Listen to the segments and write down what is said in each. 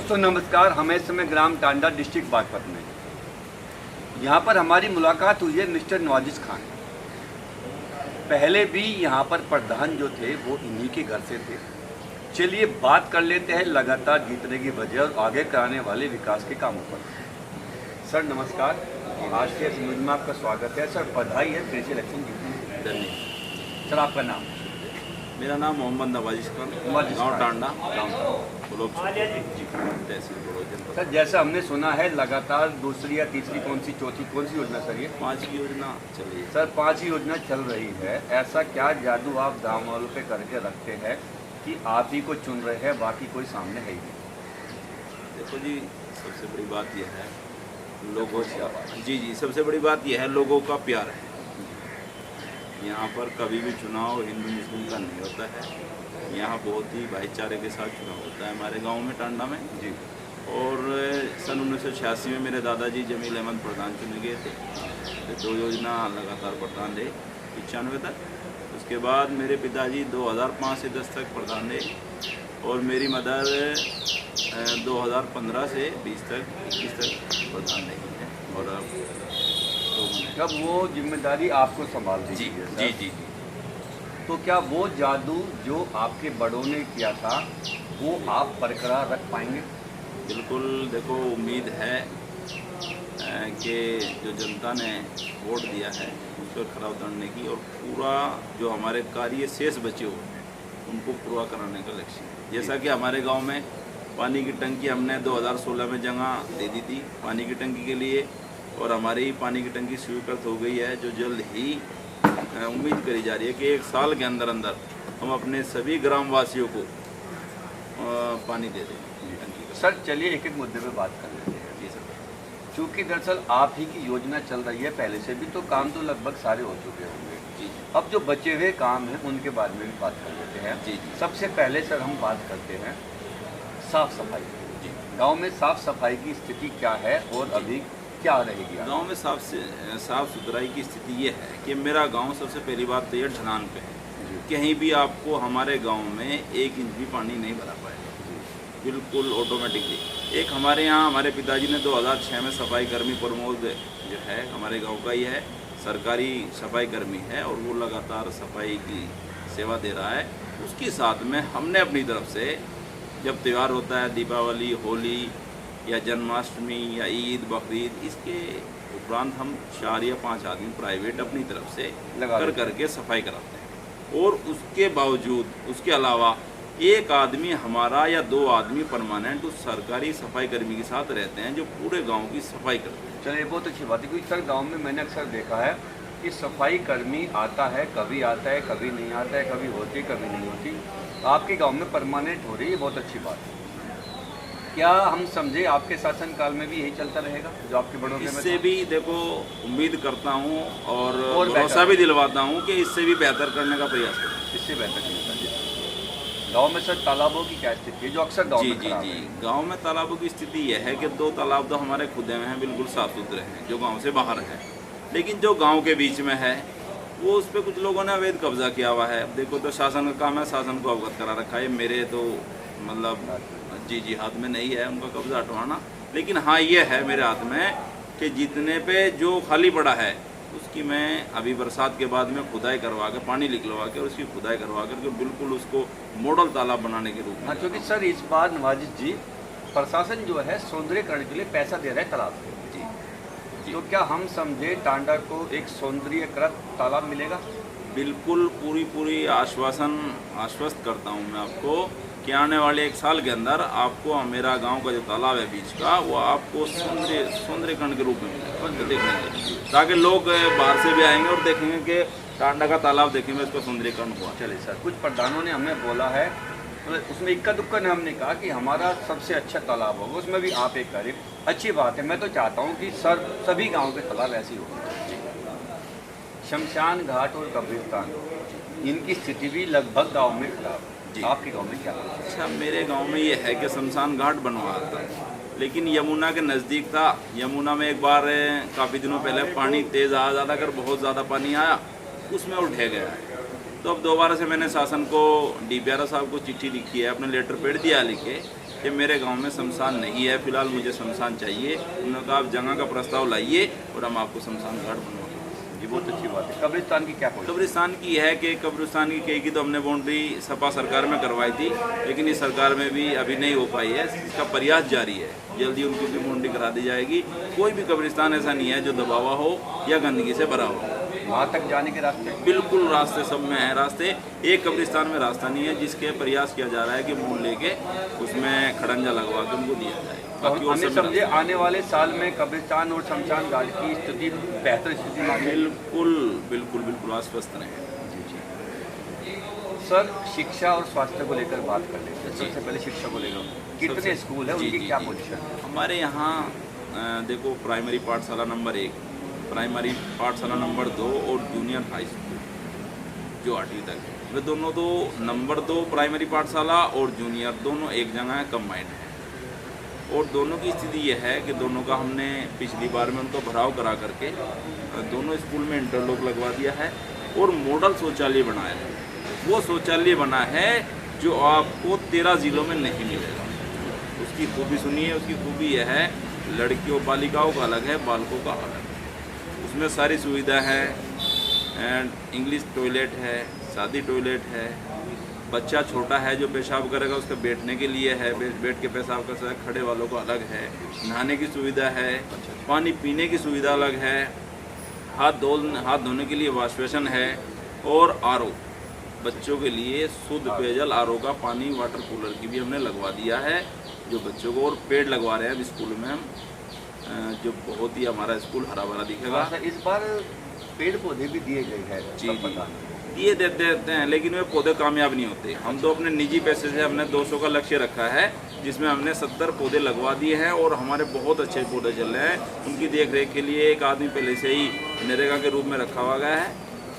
दोस्तों नमस्कार। हम इस समय ग्राम टांडा डिस्ट्रिक्ट बागपत में। यहाँ पर हमारी मुलाकात हुई है मिस्टर नवाजिश खान। पहले भी यहाँ पर प्रधान जो थे वो इन्हीं के घर से थे। चलिए बात कर लेते हैं लगातार जीतने की वजह और आगे कराने वाले विकास के कामों पर। सर नमस्कार, आज के इस न्यूज़ में आपका स्वागत है। सर बधाई है फिर से इलेक्शन जीतने। धन्यवाद। सर आपका नाम? मेरा नाम मोहम्मद नवाजिश खान, गाँव टांडा, ब्लॉक तहसील बड़ौदा। सर जैसा हमने सुना है लगातार दूसरी या तीसरी कौन सी योजना सर ये? 5 की योजना चल रही है। सर 5 ही योजना चल रही है। ऐसा क्या जादू आप गाँव वालों पे करके रखते हैं कि आप ही को चुन रहे हैं, बाकी कोई सामने है ही नहीं? देखो जी, सबसे बड़ी बात यह है लोगों से जी सबसे बड़ी बात यह है लोगों का प्यार है। यहाँ पर कभी भी चुनाव हिंदू मुस्लिम का नहीं होता है। यहाँ बहुत ही भाईचारे के साथ चुनाव होता है हमारे गांव में टांडा में जी। और सन 1986 में मेरे दादाजी जमील अहमद प्रधान चुने गए थे। 2 योजना लगातार प्रधान रहे 95 तक। उसके बाद मेरे पिताजी 2005 से 10 तक प्रधान रहे और मेरी मदर 2015 से 20 तक 21 तक प्रधान रही है। और जब वो जिम्मेदारी आपको संभाल दी जी है जी जी तो क्या वो जादू जो आपके बड़ों ने किया था वो आप बरकरार रख पाएंगे? बिल्कुल। देखो, उम्मीद है कि जो जनता ने वोट दिया है उस पर खरा उतरने की और पूरा जो हमारे कार्य शेष बचे हुए हैं उनको पूरा कराने का लक्ष्य है। जैसा कि हमारे गांव में पानी की टंकी हमने 2016 में जगह दे दी थी पानी की टंकी के लिए और हमारी पानी की टंकी स्वीकृत हो गई है, जो जल्द ही उम्मीद करी जा रही है कि 1 साल के अंदर अंदर हम अपने सभी ग्रामवासियों को पानी दे दें टंकी का। सर चलिए एक एक मुद्दे पे बात कर लेते हैं। जी सर। चूँकि दरअसल आप ही की योजना चल रही है पहले से भी, तो काम तो लगभग सारे हो चुके होंगे। जी अब जो बचे हुए काम हैं उनके बारे में भी बात कर लेते हैं। जी जी। सबसे पहले सर हम बात करते हैं साफ़ सफाई की। गाँव में साफ़ सफाई की स्थिति क्या है और अभी क्या रहेगी? गांव में साफ सुथराई की स्थिति ये है कि मेरा गांव सबसे पहली बात तो ये ढलान पे है। कहीं भी आपको हमारे गांव में 1 इंच भी पानी नहीं भरा पाएगा, बिल्कुल ऑटोमेटिकली। एक हमारे यहाँ हमारे पिताजी ने 2006 में सफाई कर्मी प्रमोद जो है हमारे गांव का ही है, सरकारी सफाई कर्मी है और वो लगातार सफाई की सेवा दे रहा है। उसके साथ में हमने अपनी तरफ से जब त्यौहार होता है दीपावली, होली या जन्माष्टमी या ईद, बकरीद, इसके उपरांत हम 4 या 5 आदमी प्राइवेट अपनी तरफ से करके सफाई कराते हैं। और उसके बावजूद उसके अलावा 1 आदमी हमारा या 2 आदमी परमानेंट उस सरकारी सफाई कर्मी के साथ रहते हैं जो पूरे गांव की सफाई करते हैं। चलिए बहुत अच्छी बात है, क्योंकि सर गाँव में मैंने अक्सर देखा है कि सफाई कर्मी आता है, कभी नहीं आता है, कभी होती कभी नहीं होती। आपके गाँव में परमानेंट हो रही है, बहुत अच्छी बात है। क्या हम समझे आपके शासनकाल में भी यही चलता रहेगा जो आपके बड़ों के? इससे भी देखो उम्मीद करता हूँ और भरोसा भी दिलवाता हूँ कि इससे भी बेहतर करने का प्रयास करें। इससे बेहतर करने का। गाँव में सर तालाबों की क्या स्थिति है जो अक्सर गाँव में खराब है? गाँव में तालाबों की स्थिति यह है कि 2 तालाब तो हमारे खुदे में हैं, बिल्कुल साफ सुथरे हैं, जो गाँव से बाहर हैं। लेकिन जो गाँव के बीच में है वो उस पर कुछ लोगों ने अवैध कब्जा किया हुआ है। देखो तो शासन का काम है, शासन को अवगत करा रखा है। मेरे तो मतलब जी हाथ में नहीं है उनका कब्जा हटवाना, लेकिन हाँ ये है मेरे हाथ में कि जितने पे जो खाली पड़ा है उसकी मैं अभी बरसात के बाद में खुदाई करवा के पानी निकलवा के और उसकी खुदाई करवा करके बिल्कुल उसको मॉडल तालाब बनाने के रूप में। हाँ, क्योंकि सर इस बार नवाजिश जी प्रशासन जो है सौंदर्यीकरण के लिए पैसा दे रहा है तालाब को। जी। तो क्या हम समझे टांडा को एक सौंदर्यीकृत तालाब मिलेगा? बिल्कुल पूरी आश्वस्त करता हूँ मैं आपको कि आने वाले 1 साल के अंदर आपको मेरा गांव का जो तालाब है बीच का वो आपको सौंदर्यीकरण के रूप में मिलेगा देखने, ताकि लोग बाहर से भी आएंगे और देखेंगे कि टांडा का तालाब देखेंगे उसका सौंदर्यीकरण हुआ। चलिए सर, कुछ प्रधानों ने हमें बोला है उसमें इक्का दुक्का ने हमने कहा कि हमारा सबसे अच्छा तालाब होगा, उसमें भी आप एक करें। अच्छी बात है, मैं तो चाहता हूँ कि सर सभी गाँव के तालाब ऐसे ही होंगे। शमशान घाट और कब्रिस्तान इनकी स्थिति भी लगभग गाँव में खराब है। आपके गांव में क्या है? अच्छा, मेरे गांव में ये है कि शमशान घाट बनवाया था, लेकिन यमुना के नज़दीक था। यमुना में एक बार काफ़ी दिनों पहले पानी तेज़ आ ज़्यादा कर बहुत ज़्यादा पानी आया, उसमें उठे गया। तो अब दोबारा से मैंने शासन को DPRO साहब को चिट्ठी लिखी है, अपने लेटर पेड दिया लिखे कि मेरे गांव में शमशान नहीं है, फिलहाल मुझे शमशान चाहिए। उन्होंने कहा आप जगह का प्रस्ताव लाइए और हम आपको शमशान घाट बनवा देंगे। ये बहुत अच्छी बात है। कब्रिस्तान की क्या पोजीशन? कब्रिस्तान की है कि कब्रिस्तान की कई की तो हमने बाउंड्री सपा सरकार में करवाई थी, लेकिन इस सरकार में भी अभी नहीं हो पाई है। इसका प्रयास जारी है, जल्दी उनकी भी बाउंड्री करा दी जाएगी। कोई भी कब्रिस्तान ऐसा नहीं है जो दबावा हो या गंदगी से भरा हो। वहाँ तक जाने के रास्ते? बिल्कुल रास्ते सब में है रास्ते। एक कब्रिस्तान में रास्ता नहीं है जिसके प्रयास किया जा रहा है कि मूल लेके उसमें खड़ंजा लगवा के उनको दिया जाए। बाकी और हमें सब समझे आने वाले साल में कब्रिस्तान और शमशान घाट की स्थिति बेहतर स्थिति में आ जाएगी। बिल्कुल बिल्कुल बिल्कुल आश्वस्त रहें। सर, शिक्षा और स्वास्थ्य को लेकर बात कर लेते हैं। सबसे पहले शिक्षा को लेकर कितने स्कूल है, उनकी क्या पोजीशन है? हमारे यहाँ देखो, प्राइमरी पाठशाला नंबर 1, प्राइमरी पाठशाला नंबर 2 और जूनियर हाई स्कूल जो 8वीं तक है, वे दोनों तो नंबर 2 प्राइमरी पाठशाला और जूनियर दोनों एक जगह कंबाइंड है। और दोनों की स्थिति यह है कि दोनों का हमने पिछली बार में उनका भराव करा करके दोनों स्कूल में इंटरलॉक लगवा दिया है और मॉडल शौचालय बनाया है। वो शौचालय बना है जो आपको 13 ज़िलों में नहीं मिलेगा। उसकी खूबी सुनिए, उसकी खूबी यह है, लड़कियों बालिकाओं का अलग है, बालकों का अलग है। उसमें सारी सुविधा है, एंड इंग्लिश टॉयलेट है, शादी टॉयलेट है, बच्चा छोटा है जो पेशाब करेगा उसका बैठने के लिए है, बैठ के पेशाब कर सकता है, खड़े वालों का अलग है, नहाने की सुविधा है, पानी पीने की सुविधा अलग है, हाथ धोने के लिए वॉश बेसिन है, और आरओ बच्चों के लिए शुद्ध पेयजल आरओ का पानी, वाटर कूलर की भी हमने लगवा दिया है जो बच्चों को। और पेड़ लगवा रहे हैं अब स्कूल में हम, जो बहुत ही हमारा स्कूल हरा भरा दिखेगा। इस बार पेड़ पौधे भी दिए गए हैं। जी दिए देते हैं, लेकिन वे पौधे कामयाब नहीं होते। हम तो अपने निजी पैसे से हमने 200 का लक्ष्य रखा है, जिसमें हमने 70 पौधे लगवा दिए हैं और हमारे बहुत अच्छे पौधे चल रहे हैं। उनकी देख रेख के लिए एक आदमी पहले से ही नरेगा के रूप में रखा हुआ गया है।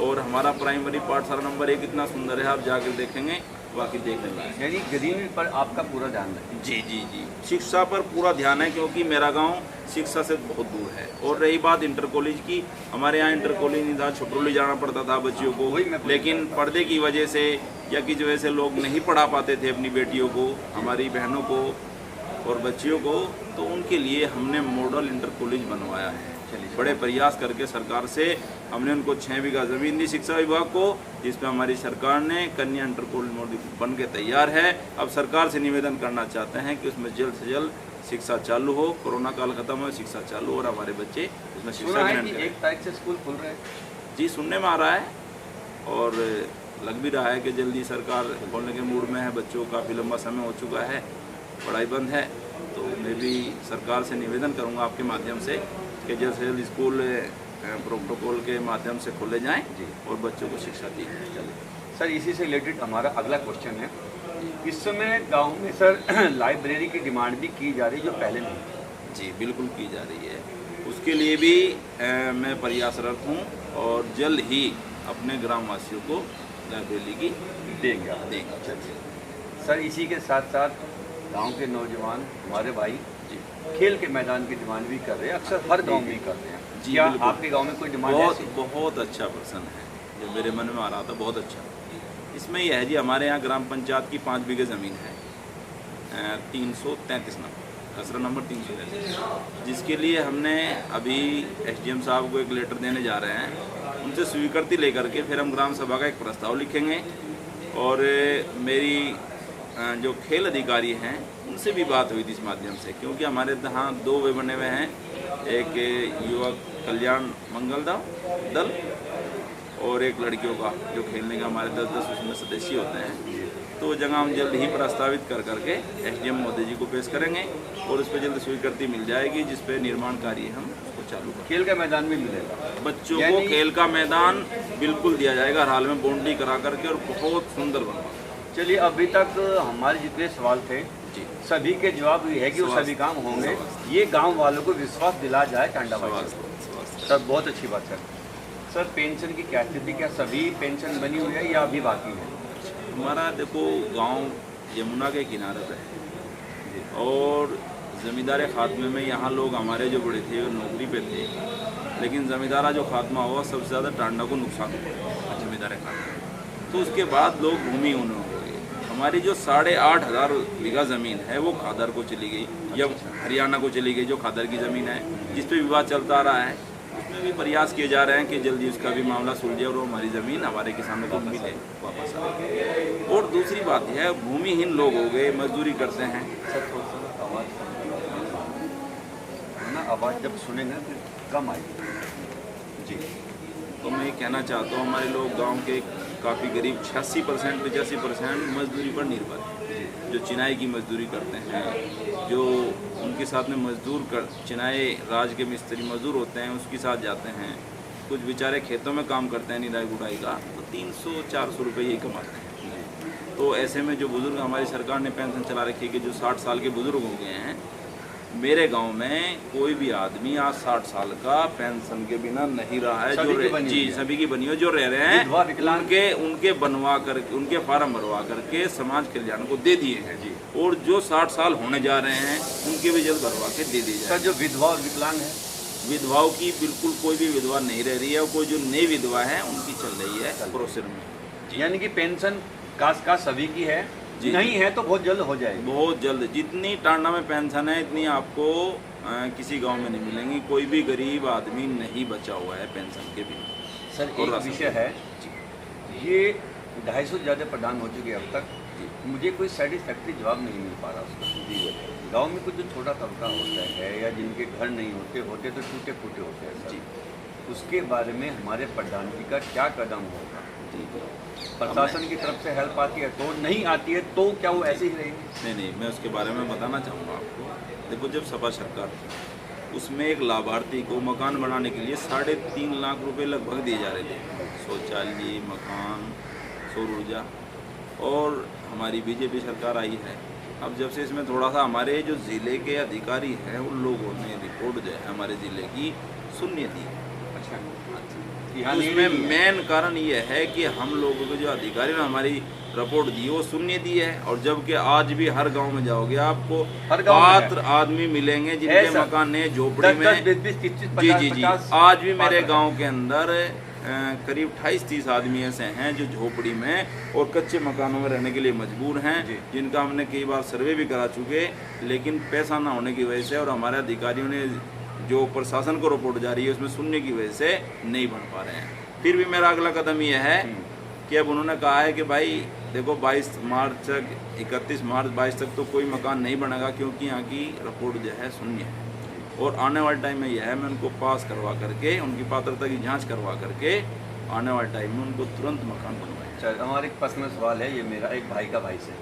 और हमारा प्राइमरी पाठशाला नंबर 1 इतना सुंदर है, आप जाकर देखेंगे, बाकी देखने लायक। यानी गरीबी पर आपका पूरा ध्यान है? जी जी जी, शिक्षा पर पूरा ध्यान है, क्योंकि मेरा गांव शिक्षा से बहुत दूर है। और रही बात इंटर कॉलेज की, हमारे यहाँ इंटर कॉलेज नहीं था, छपरोली जाना पड़ता था बच्चियों को, लेकिन पर्दे की वजह से या किसी वजह से लोग नहीं पढ़ा पाते थे अपनी बेटियों को, हमारी बहनों को और बच्चियों को। तो उनके लिए हमने मॉडल इंटर कॉलेज बनवाया है। बड़े प्रयास करके सरकार से हमने उनको 6 बीघा ज़मीन दी शिक्षा विभाग को, जिसमें हमारी सरकार ने कन्या इंटर कॉलेज मॉडल बन के तैयार है। अब सरकार से निवेदन करना चाहते हैं कि उसमें जल्द से जल्द शिक्षा चालू हो, कोरोना काल खत्म हो, शिक्षा चालू हो और हमारे बच्चे उसमें शिक्षा ग्रहण करें। 1 तारीख से स्कूल खुल रहे हैं? जी, सुनने में आ रहा है और लग भी रहा है कि जल्दी सरकार खोलने के मूड में है। बच्चों का काफ़ी लंबा समय हो चुका है, पढ़ाई बंद है। तो मैं भी सरकार से निवेदन करूंगा आपके माध्यम से कि जल्द से जल्द स्कूल प्रोटोकॉल के माध्यम से खोले जाएं और बच्चों को शिक्षा दी जाए। सर, इसी से रिलेटेड हमारा अगला क्वेश्चन है, इस समय गांव में सर लाइब्रेरी की डिमांड भी की जा रही है जो पहले नहीं थी। जी बिल्कुल की जा रही है, उसके लिए भी मैं प्रयासरत हूँ और जल्द ही अपने ग्रामवासियों को लाइब्रेरी की देंगे। सर, इसी के साथ साथ गांव के नौजवान हमारे भाई खेल के मैदान की डिमांड भी कर रहे हैं, अक्सर हर गांव में करते हैं। जी, क्या आपके गांव में कोई डिमांड है? बहुत अच्छा प्रश्न है जो मेरे मन में आ रहा था, बहुत अच्छा। इसमें यह है जी, हमारे यहाँ ग्राम पंचायत की 5 बीघे ज़मीन है, 333 नंबर, खसरा नंबर 333, जिसके लिए हमने अभी SDM साहब को एक लेटर देने जा रहे हैं। उनसे स्वीकृति लेकर के फिर हम ग्राम सभा का एक प्रस्ताव लिखेंगे और मेरी जो खेल अधिकारी हैं उनसे भी बात हुई थी इस माध्यम से, क्योंकि हमारे यहाँ 2 वे बने हुए हैं, एक युवक कल्याण मंगल दल और एक लड़कियों का जो खेलने का हमारे 10-10 उसमें सदस्य होते हैं। तो जगह हम जल्द ही प्रस्तावित कर करके SDM महोदय जी को पेश करेंगे और उस पर जल्द स्वीकृति मिल जाएगी, जिस पे निर्माण कार्य हम उसको चालू करेंगे। खेल का मैदान भी मिलेगा बच्चों को, खेल का मैदान बिल्कुल दिया जाएगा, हाल में बाउंड्री करा करके और बहुत सुंदर बनवा। चलिए, अभी तक हमारे जितने सवाल थे जी, सभी के जवाब ये है कि वो सभी काम होंगे। ये गांव वालों को विश्वास दिला जाए टांडा भाई। सर, बहुत अच्छी बात है। सर, पेंशन की क्या स्थिति, क्या सभी पेंशन बनी हुई है या अभी बाकी है? हमारा देखो गांव यमुना के किनारे पे है और ज़मींदारी खात्मे में यहाँ लोग हमारे जो बड़े थे वो नौकरी पे थे, लेकिन ज़मींदारा जो खात्मा हुआ सबसे ज़्यादा टांडा को नुकसान हुआ ज़मींदारी खात्मे। तो उसके बाद लोग भूमि होने हो गए। हमारी जो 8,500 बीघा ज़मीन है वो खादर को चली गई या हरियाणा को चली गई, जो खादर की ज़मीन है जिस पे विवाद चलता आ रहा है। उसमें भी प्रयास किए जा रहे हैं कि जल्दी उसका भी मामला सुलझे और वो हमारी ज़मीन हमारे किसानों को मिले वापस आए। और दूसरी बात यह है, भूमिहीन लोग हो गए, मजदूरी करते हैं। ना आवाज़ जब सुने ना फिर कम आएगी जी। तो मैं ये कहना चाहता हूँ, हमारे लोग गांव के काफ़ी गरीब 86% 85% मजदूरी पर निर्भर हैं। जो चिनाई की मजदूरी करते हैं, जो उनके साथ में मजदूर कर चिनाई राज के मिस्त्री मजदूर होते हैं उसके साथ जाते हैं। कुछ बेचारे खेतों में काम करते हैं निराई गुड़ाई का, तो 300-400 रुपये ही कमाते हैं। तो ऐसे में जो बुज़ुर्ग, हमारी सरकार ने पेंशन चला रखी है कि जो 60 साल के बुज़ुर्ग हो गए हैं, मेरे गांव में कोई भी आदमी आज 60 साल का पेंशन के बिना नहीं रहा है। जो सभी की बनी हो, जो रह रहे हैं उनके बनवा कर, उनके फार्म भरवा करके समाज कल्याण को दे दिए हैं जी। और जो 60 साल होने जा रहे हैं उनके भी जल्द भरवा के दे दिए जाए। जो विधवा और विकलांग है, विधवाओं की बिल्कुल कोई भी विधवा नहीं रह रही है, और कोई जो नई विधवा है उनकी चल रही है प्रोसेस में। यानी कि पेंशन का सभी की है जी, नहीं है तो बहुत जल्द हो जाएगी। बहुत जल्द। जितनी टांडा में पेंशन है इतनी आपको किसी गांव में नहीं मिलेंगी। कोई भी गरीब आदमी नहीं बचा हुआ है पेंशन के बिना। सर एक विषय है, ये 250 से ज़्यादा प्रदान हो चुके अब तक, मुझे कोई सेटिस्फैक्ट्री जवाब नहीं मिल पा रहा उसका। गांव में कुछ जो छोटा तबका होता है या जिनके घर नहीं होते तो टूटे फूटे होते हैं जी, उसके बारे में हमारे प्रधान जी का क्या कदम होगा? प्रशासन की तरफ से हेल्प आती है तो, नहीं आती है तो क्या वो ऐसे ही रहेंगे? नहीं, मैं उसके बारे में बताना चाहूँगा आपको। देखो, जब सपा सरकार थी उसमें एक लाभार्थी को मकान बनाने के लिए 3.5 लाख रुपए लगभग दिए जा रहे थे। शौचालय, मकान, सौर ऊर्जा। और हमारी बीजेपी सरकार आई है। अब जब से इसमें थोड़ा सा हमारे जो ज़िले के अधिकारी हैं उन लोगों ने रिपोर्ट जो है हमारे ज़िले की सुननी दी। अच्छा, उसमें मेन कारण ये है कि हम लोगों के जो अधिकारी ने हमारी रिपोर्ट दी वो सुनने दी है। और जबकि आज भी हर गांव में जाओगे आपको पात्र आदमी मिलेंगे जिनके मकान ने झोपड़ी में। जी, आज भी मेरे गांव के अंदर करीब 28-30 आदमी ऐसे हैं जो झोपड़ी में और कच्चे मकानों में रहने के लिए मजबूर हैं, जिनका हमने कई बार सर्वे भी करा चुके, लेकिन पैसा ना होने की वजह से और हमारे अधिकारियों ने जो प्रशासन को रिपोर्ट जारी है उसमें सुनने की वजह से नहीं बन पा रहे हैं। फिर भी मेरा अगला कदम यह है कि अब उन्होंने कहा है कि भाई देखो 22 मार्च तक 31 मार्च 22 तक तो कोई मकान नहीं बनेगा, क्योंकि यहाँ की रिपोर्ट जो है शून्य है। और आने वाले टाइम में यह है, मैं उनको पास करवा करके उनकी पात्रता की जाँच करवा करके आने वाले टाइम में उनको तुरंत मकान बनवाएं। चल, हमारा एक पर्सनल सवाल है, ये मेरा एक भाई का भाई से,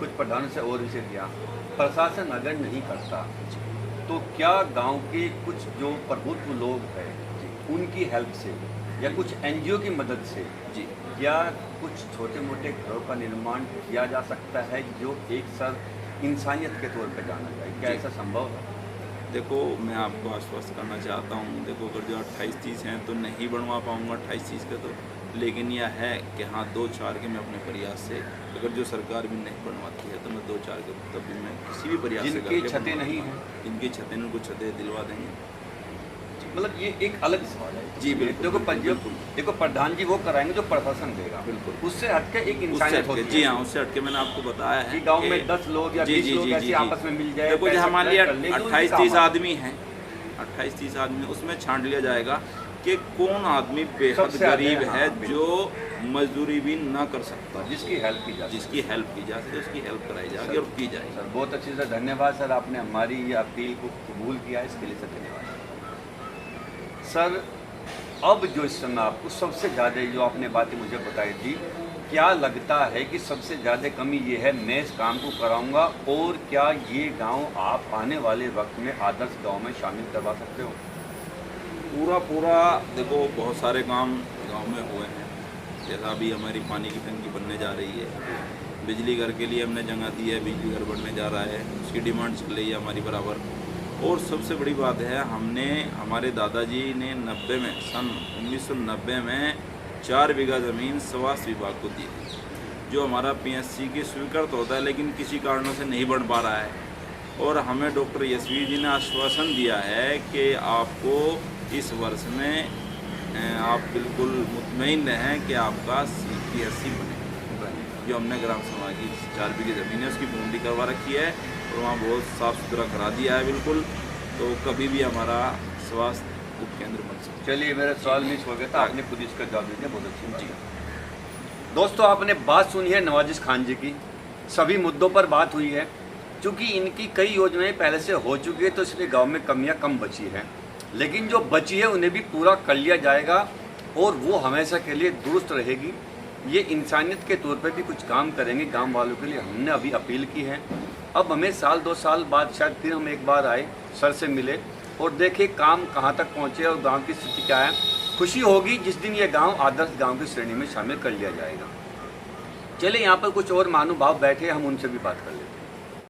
कुछ प्रधान से और विषय दिया, प्रशासन अगर नहीं करता तो क्या गांव के कुछ जो प्रभुत्व लोग हैं उनकी हेल्प से या कुछ एनजीओ की मदद से जी या कुछ छोटे मोटे घरों का निर्माण किया जा सकता है जो एक सर इंसानियत के तौर पर जाना जाए? क्या ऐसा संभव है? देखो, मैं आपको आश्वस्त करना चाहता हूँ, देखो अगर जो 28-30 हैं तो नहीं बनवा पाऊँगा 28-30 का तो, लेकिन यह है कि हाँ 2-4 के मैं अपने प्रयास से, अगर जो सरकार भी नहीं बनवाती है तो मैं 2-4 के तब भी मैं किसी भी प्रयास से जिनकी छतें नहीं हैं, जिनकी छतें उनको छतें दिलवा देंगे। मतलब ये एक अलग सवाल है जी। बिल्कुल, देखो प्रधान जी वो कराएंगे जो प्रशासन देगा, बिल्कुल उससे हटके एक इंसानियत होती है। जी हाँ, उससे हटके मैंने आपको बताया है कि गांव में 10 लोग या 20 लोग ऐसे आपस में मिल जाए। देखो, हमारे लिए 28-30 आदमी हैं, 28-30 आदमी, उसमें छांट लिया जाएगा कि कौन आदमी बेहद गरीब है जो मजदूरी भी ना कर सकता, जिसकी हेल्प की जाए, उसकी हेल्प कराई जाएगी और की जाएगी। सर बहुत अच्छी से धन्यवाद सर, आपने हमारी ये अपील को कबूल किया, इसके लिए सर धन्यवाद। सर अब जो इस समय आपको सबसे ज़्यादा जो आपने बातें मुझे बताई थी, क्या लगता है कि सबसे ज़्यादा कमी ये है मैं इस काम को कराऊंगा, और क्या ये गांव आप आने वाले वक्त में आदर्श गांव में शामिल करवा सकते हो? पूरा देखो, बहुत सारे काम गांव में हुए हैं, जैसा अभी हमारी पानी की टंकी बनने जा रही है, बिजली घर के लिए हमने जगह दी है, बिजली घर बनने जा रहा है, उसकी डिमांड चल रही है हमारी बराबर। और सबसे बड़ी बात है, हमने हमारे दादाजी ने सन 1990 में 4 बीघा ज़मीन स्वास्थ्य विभाग को दी, जो हमारा PSC की स्वीकृत होता है लेकिन किसी कारणों से नहीं बन पा रहा है। और हमें डॉक्टर यशवीर जी ने आश्वासन दिया है कि आपको इस वर्ष में आप बिल्कुल मुतमईन रहें कि आपका PSC बने। जो हमने ग्राम सभा की 4 बीघे ज़मीन है उसकी बाउंड्री करवा रखी है और वहाँ बहुत साफ़ सुथरा करा दिया है बिल्कुल। तो कभी भी हमारा स्वास्थ्य उपकेंद्र बन सकता है। चलिए, मेरा सवाल मिस हो गया था, आपने खुद इसका जवाब दे दिया, बहुत अच्छी जी। दोस्तों, आपने बात सुनी है नवाजिश खान जी की, सभी मुद्दों पर बात हुई है। चूँकि इनकी कई योजनाएं पहले से हो चुकी है तो इसलिए गांव में कमियां कम बची हैं, लेकिन जो बची है उन्हें भी पूरा कर लिया जाएगा और वो हमेशा के लिए दुरुस्त रहेगी। ये इंसानियत के तौर पे भी कुछ काम करेंगे गांव वालों के लिए, हमने अभी अपील की है। अब हमें साल 2 साल बाद शायद फिर हम एक बार आए, सर से मिले और देखें काम कहाँ तक पहुँचे और गांव की स्थिति क्या है। खुशी होगी जिस दिन ये गांव आदर्श गांव की श्रेणी में शामिल कर लिया जाएगा। चलिए, यहाँ पर कुछ और महानुभाव बैठे, हम उनसे भी बात कर लेते हैं।